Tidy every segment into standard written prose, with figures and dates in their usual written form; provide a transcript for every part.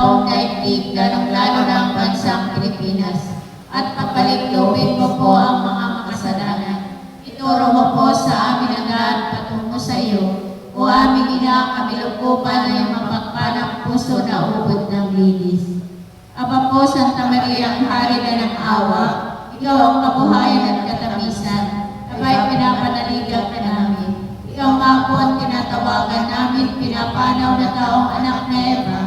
buong daigdig, lalong-lalo na ang bansang Pilipinas. At pagpaligtubin mo po ang mga makasalanan. Ituro mo po sa amin ang daan patungo sa iyo. O aming ina, kamilukupan ay mapagpalang puso na ubod ng linis. Aba po, Santa Maria, ang hari na ng awa, ikaw ang kabuhayan at katamisan. Abay, pinapanaligan ka namin. Ikaw nga po ang tinatawagan namin, pinapanaw na taong anak na Eva.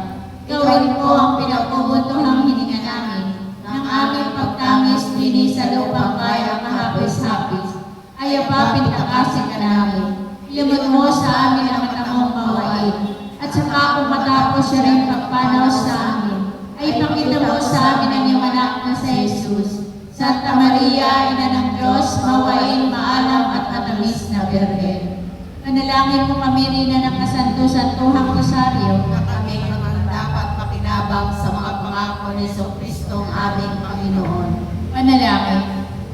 Gawin po ang pinagbubutuhang hininga namin. Nang aming pagtangis, linis sa lupang bayan, mahapis-hapis. Ay, apapin takasin ka namin. Ilimot mo sa amin ang matamong mawain. At saka kung matapos siya rin pagpanaw sa amin, ay ipakita mo sa amin ang iyong anak na si Jesus. Santa Maria, Ina ng Diyos, mawain, maalam at matamis na Birhen. Panalangin mo kami rin ng kasanto-santuhang rosaryo na kami naman dapat makinabang sa mga pangako ni Kristong aming Panginoon. Panalangin.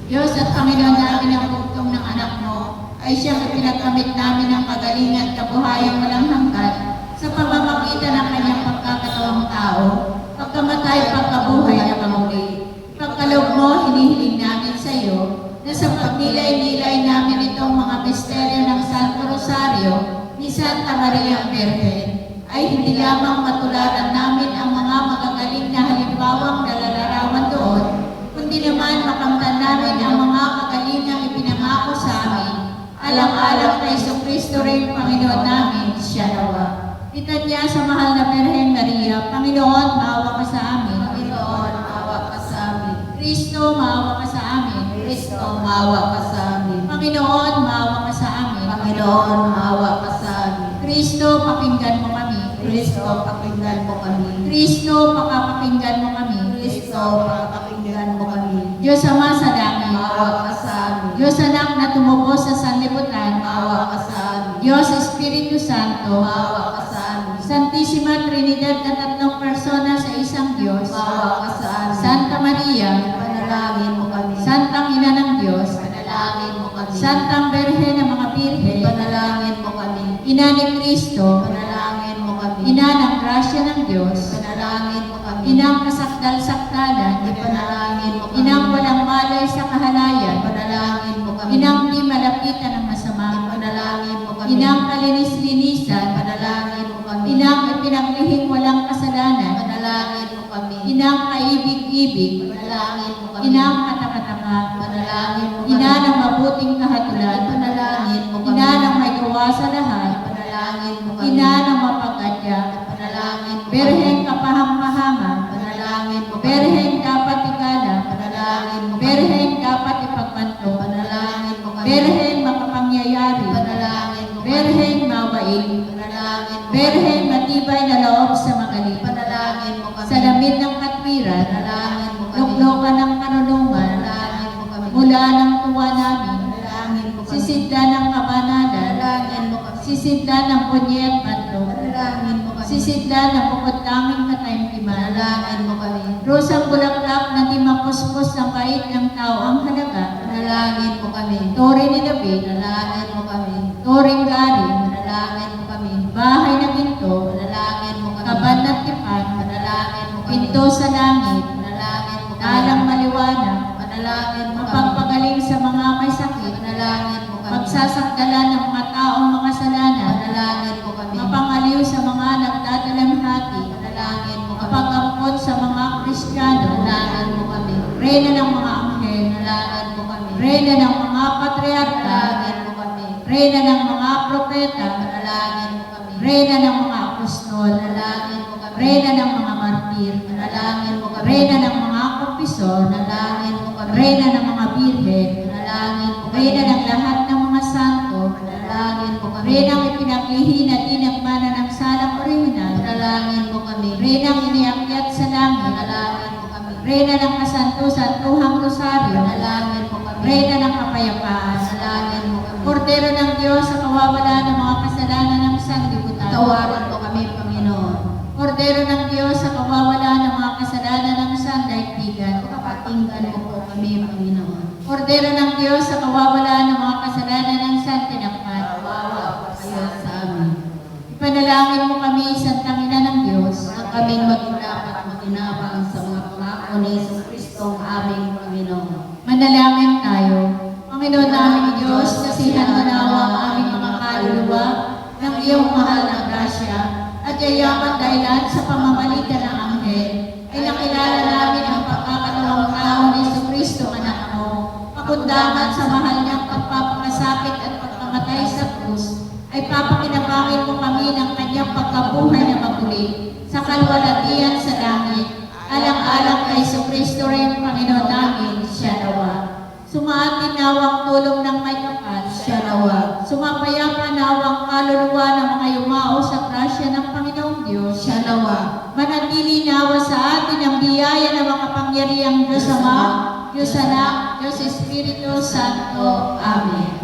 Diyos at Panginoon namin ang bugtong ng anak mo, ay siyang ipinagkamit namin ang kagalingan at kabuhayan walang hanggan sa pamamagitan ng kanyang pagkakatawang tao, pagkamatay, pagkabuhay na kamuli. Pagkaloob mo, hinihiling namin sa iyo na sa pagnilay-nilay namin itong mga misteryo ng Santo Rosario ni Santa Maria Birhen, ay hindi lamang matularan namin ang mga magagaling na halimbawang nalalarawan doon, kundi naman makamtan namin ang mga kagalingang ipinangako sa amin. Alang-alang na Jesucristo rin, Panginoon namin, siya nawa. Litanya sa mahal na Birhen Maria, Panginoon, maawa ka sa amin. Panginoon, maawa ka sa amin. Kristo, maawa ka sa amin. Kristo, maawa ka sa amin. Panginoon, maawa ka sa amin. Panginoon, maawa ka sa amin. Kristo, pakinggan mo kami. Kristo, pakinggan mo kami. Kristo, pakapakinggan mo kami. Kristo, pakinggan mo kami. Diyos Ama sa langit, Maawa ka sa amin. Diyos Anak na tumubos sa sanlibutan, Maawa ka sa amin. Diyos Espiritu Santo, Maawa ka sa amin. Santisima Trinidad na tatlong persona sa isang Diyos, Maawa ka sa amin. Santa Maria, Panalangin mo kami. Santang Ina ng Diyos, Panalangin mo kami. Santang Birhen ng mga Birhen, Panalangin mo kami. Ina ni Kristo, Panalangin mo kami. Ina ng grasya ng Diyos, Panalangin mo kami. Inang kasakdal-sakdalan, Panalangin mo kami. Inang walang malay sa kahalayan, Panalangin mo kami. Inang di malapitan ng masama, Panalangin mo kami. Inang kalinis-linisan, Panalangin mo kami. Inang ipinaglihing walang kasalanan, Panalangin mo kami. Inang kaibig-ibig, Panalangin mo kami. Inang katakataka, Panalangin mo kami. Ina ng mabuting kahatulan, Panalangin mo kami. Ina ng may gawa sa lahat, Panalangin mo kami. Ina ng mapag-adya, Panalangin mo kami. Berhen kapahang-mahama, Panalangin mo kami. Berhen dapat igalang, Panalangin mo kami. Berhen dapat ipagpanto, Panalangin mo kami. Berhen makapangyayari, Panalangin mo kami. Berhen mawain, Panalangin mo kami. Berhen matibay na loob sa magaling, Panalangin mo kami. salamin ng katwiran, Panalangin mo kami. luklukan ng karunungan, Panalangin mo kami. mula ng tuwa namin, Panalangin mo kami. sisidla ng kabanalan, Panalangin mo kami. sisidla ng punye at banto, Panalangin mo kami. sisidla ng bukod tanging kataimtiman, Panalangin mo kami. rosang bulaklak na di mapuspos ng kait ng tao ang halaga, Panalangin mo kami. tore ni David, Panalangin mo kami. toring garing, Panalangin mo kami. bahay na ginto, Panalangin mo kami. kaban at tipan, Panalangin mo kami. pinto sa langit, Panalangin mo kami. talang maliwanag, Panalangin mo kami. mapagpagaling sa mga may sakit, Panalangin mo kami. pagsasakdalan ng mga taong makasalanan, Panalangin mo kami. mapangaliw sa mga nagdadalamhati, Panalangin mo kami. mapag-ampon sa mga Kristiyano, Panalangin mo kami. reyna ng mga anghel, Panalangin mo kami. reyna ng mga patriarka, Panalangin mo kami. reyna ng mga propeta, Panalangin mo kami. reyna ng mga apostol, Panalangin mo kami. reyna ng mga martir, Panalangin mo kami. reyna ng mga kumpisor, Panalangin mo kami. reyna ng mga birhen, Panalangin mo kami. reyna ng lahat ng mga santo, Panalangin mo kami. reyna ng ipinaglihi na di nagmana ng salang orihinal, Panalangin mo kami. reyna ng iniakyat sa langit, Panalangin mo kami. reyna ng kasanto-santuhang rosaryo, Panalangin mo kami. reyna ng kapayapaan, Panalangin mo kami. Kordero ng Diyos sa kawawalan ng mga kasalanan ng sanlibutan. Tawaran mo kami, Panginoon. Kordero ng Diyos sa kawawalan ng mga kasalanan ng sandaigdigan. Pakinggan mo po kami, Panginoon. Kordero ng Diyos sa kawawalan ng mga kasalanan ng santinakpan. Tawawa kayo sa amin. Ipanalangin mo kami, Santang Ina ng Diyos, Na kaming maging makinabang sa mga pangako ni Jesucristo ang aming Panginoon. Manalangin tayo. Panginoon naming Diyos, nasihan mo nawa ang aming mga kaluluwa ng iyong mahal na grasya at yayaman dahilan sa pamamalitan ng anghel ay nakilala namin ang pagkakatawang tao ni Jesucristo anak mo. Pakundangan sa mahal niyang pagpapakasakit at pagkamatay sa krus ay papakinabangin mo kami ng kanyang pagkabuhay na maguli sa kalwalatian sa langit. Alang-alang kay Jesucristo rin Panginoon namin, siya nawa. Sumaatin nawang tulong ng may kapal, siya nawa. Sumapayapa nawang kaluluwa ng mga yumao sa grasya ng Panginoong Diyos, siya nawa. Manatili nawa sa atin ang biyaya ng mga pangyarihang Diyos Ama, Diyos Anak, Diyos Espiritu Santo. Amen.